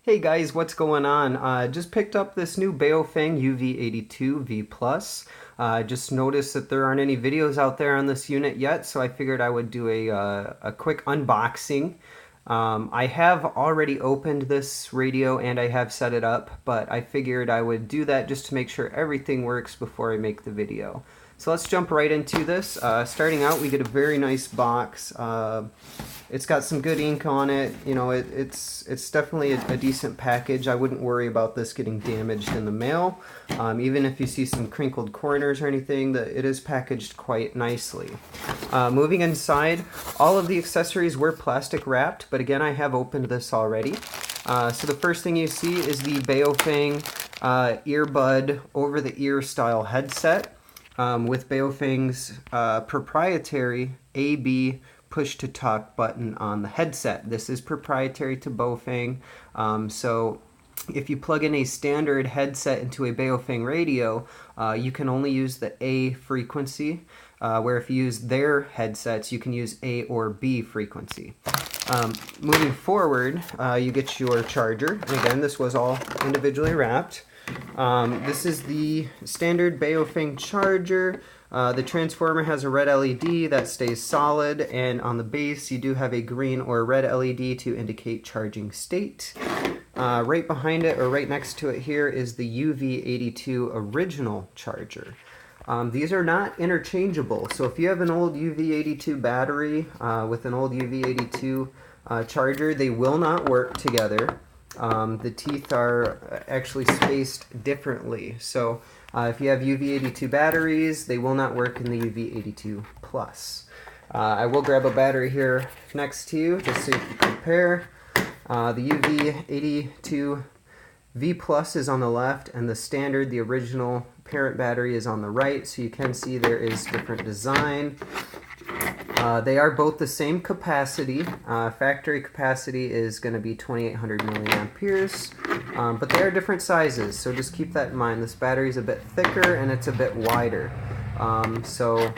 Hey guys, what's going on? Just picked up this new Baofeng UV-82 V+. Just noticed that there aren't any videos out there on this unit yet, so I figured I would do a quick unboxing. I have already opened this radio and I have set it up, but I figured I would do that just to make sure everything works before I make the video. So let's jump right into this. Starting out, we get a very nice box. It's got some good ink on it. You know, it's definitely a decent package. I wouldn't worry about this getting damaged in the mail. Even if you see some crinkled corners or anything, it is packaged quite nicely. Moving inside, all of the accessories were plastic wrapped, but again, I have opened this already. So the first thing you see is the Baofeng earbud over-the-ear style headset. With Baofeng's proprietary AB push-to-talk button on the headset. This is proprietary to Baofeng, so if you plug in a standard headset into a Baofeng radio, you can only use the A frequency, where if you use their headsets, you can use A or B frequency. Moving forward, you get your charger. And again, this was all individually wrapped. This is the standard Baofeng charger. The transformer has a red LED that stays solid, and on the base you do have a green or red LED to indicate charging state. Right behind it, or right next to it here, is the UV-82 original charger. These are not interchangeable, so if you have an old UV-82 battery with an old UV-82 charger, they will not work together. The teeth are actually spaced differently. So if you have UV-82 batteries, they will not work in the UV-82 Plus. I will grab a battery here next to you just so you can compare. The UV-82 V Plus is on the left, and the standard, the original parent battery, is on the right, so you can see there is different design. They are both the same capacity. Factory capacity is going to be 2800 milliamperes, but they are different sizes, so just keep that in mind. This battery is a bit thicker and it's a bit wider, so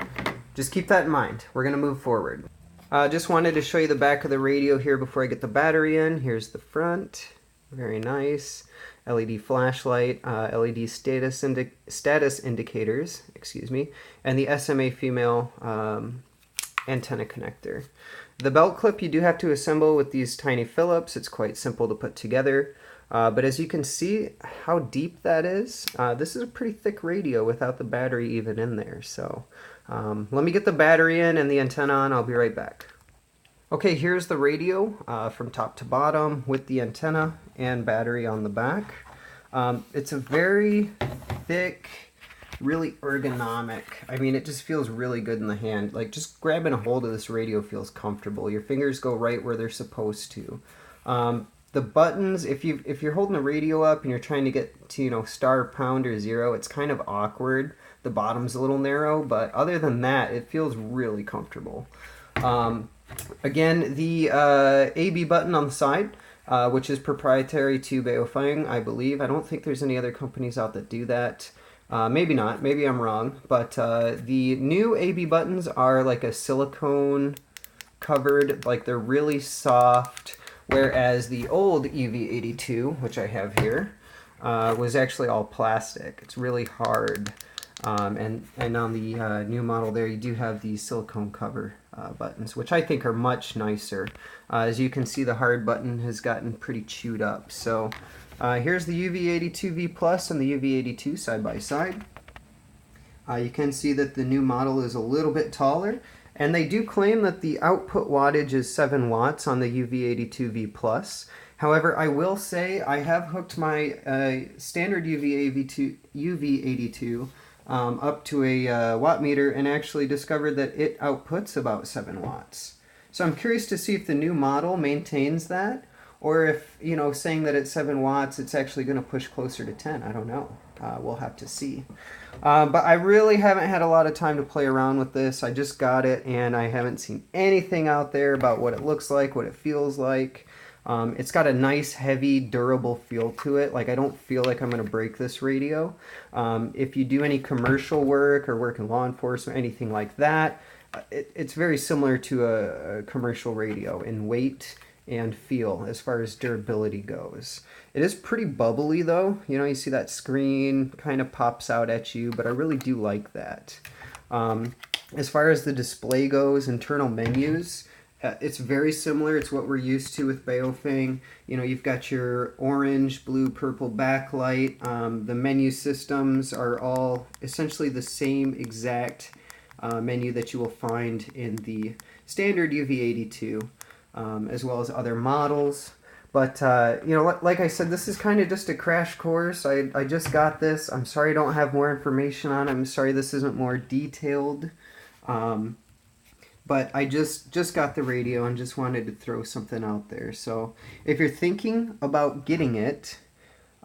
just keep that in mind. We're going to move forward. Just wanted to show you the back of the radio here before I get the battery in. Here's the front. Very nice. LED flashlight, LED status indicators, excuse me, and the SMA female antenna connector. The belt clip you do have to assemble with these tiny Phillips. It's quite simple to put together, but as you can see how deep that is, this is a pretty thick radio without the battery even in there. So let me get the battery in and the antenna on. I'll be right back. Okay, here's the radio from top to bottom with the antenna and battery on the back. It's a very thick, really ergonomic. I mean, it just feels really good in the hand. Like, just grabbing a hold of this radio feels comfortable. Your fingers go right where they're supposed to. The buttons, if you're holding the radio up and you're trying to get to, you know, star, pound, or zero, it's kind of awkward. The bottom's a little narrow, but other than that, it feels really comfortable. Again, the AB button on the side, which is proprietary to Baofeng, I believe. I don't think there's any other companies out that do that. Maybe not, maybe I'm wrong, but the new AB buttons are like a silicone covered, like they're really soft, whereas the old UV-82, which I have here, was actually all plastic. It's really hard. And on the new model there, you do have the silicone cover buttons, which I think are much nicer. As you can see, the hard button has gotten pretty chewed up. So here's the UV-82 V Plus and the UV-82 side by side. You can see that the new model is a little bit taller, and they do claim that the output wattage is 7 watts on the UV-82 V Plus. However, I will say I have hooked my standard UV-82 up to a watt meter and actually discovered that it outputs about 7 watts. So I'm curious to see if the new model maintains that, or if, you know, saying that it's 7 watts, it's actually going to push closer to 10. I don't know. We'll have to see. But I really haven't had a lot of time to play around with this. I just got it, and I haven't seen anything out there about what it looks like, what it feels like. It's got a nice, heavy, durable feel to it. Like, I don't feel like I'm going to break this radio. If you do any commercial work or work in law enforcement, anything like that, it's very similar to a commercial radio in weight and feel as far as durability goes. It is pretty bubbly though. You know, you see that screen kind of pops out at you, but I really do like that. As far as the display goes, internal menus, it's very similar. It's what we're used to with Baofeng. You know, you've got your orange, blue, purple backlight. The menu systems are all essentially the same exact menu that you will find in the standard UV-82, as well as other models. But, you know, like I said, this is kind of just a crash course. I just got this. I'm sorry I don't have more information on it. I'm sorry this isn't more detailed. But I just got the radio and just wanted to throw something out there. So if you're thinking about getting it,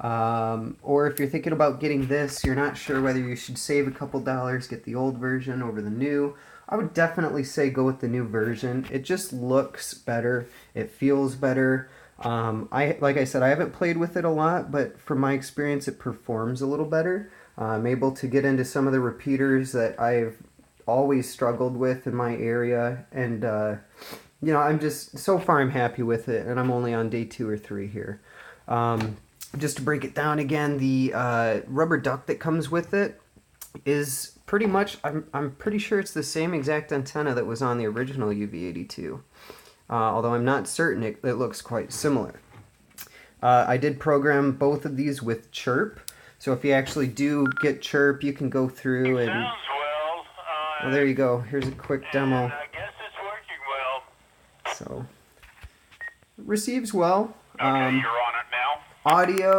or if you're thinking about getting this, you're not sure whether you should save a couple dollars, get the old version over the new, I would definitely say go with the new version. It just looks better. It feels better. Like I said, I haven't played with it a lot, but from my experience, it performs a little better. I'm able to get into some of the repeaters that I've always struggled with in my area, and you know, so far I'm happy with it, and I'm only on day 2 or 3 here. Just to break it down again, the rubber duck that comes with it is pretty much, I'm pretty sure it's the same exact antenna that was on the original UV-82. Although I'm not certain, it looks quite similar. I did program both of these with chirp, so if you actually do get chirp, you can go through and... Sounds well. Well, there you go. Here's a quick demo. I guess it's working well. So, receives well. Okay, you're on it now. Audio...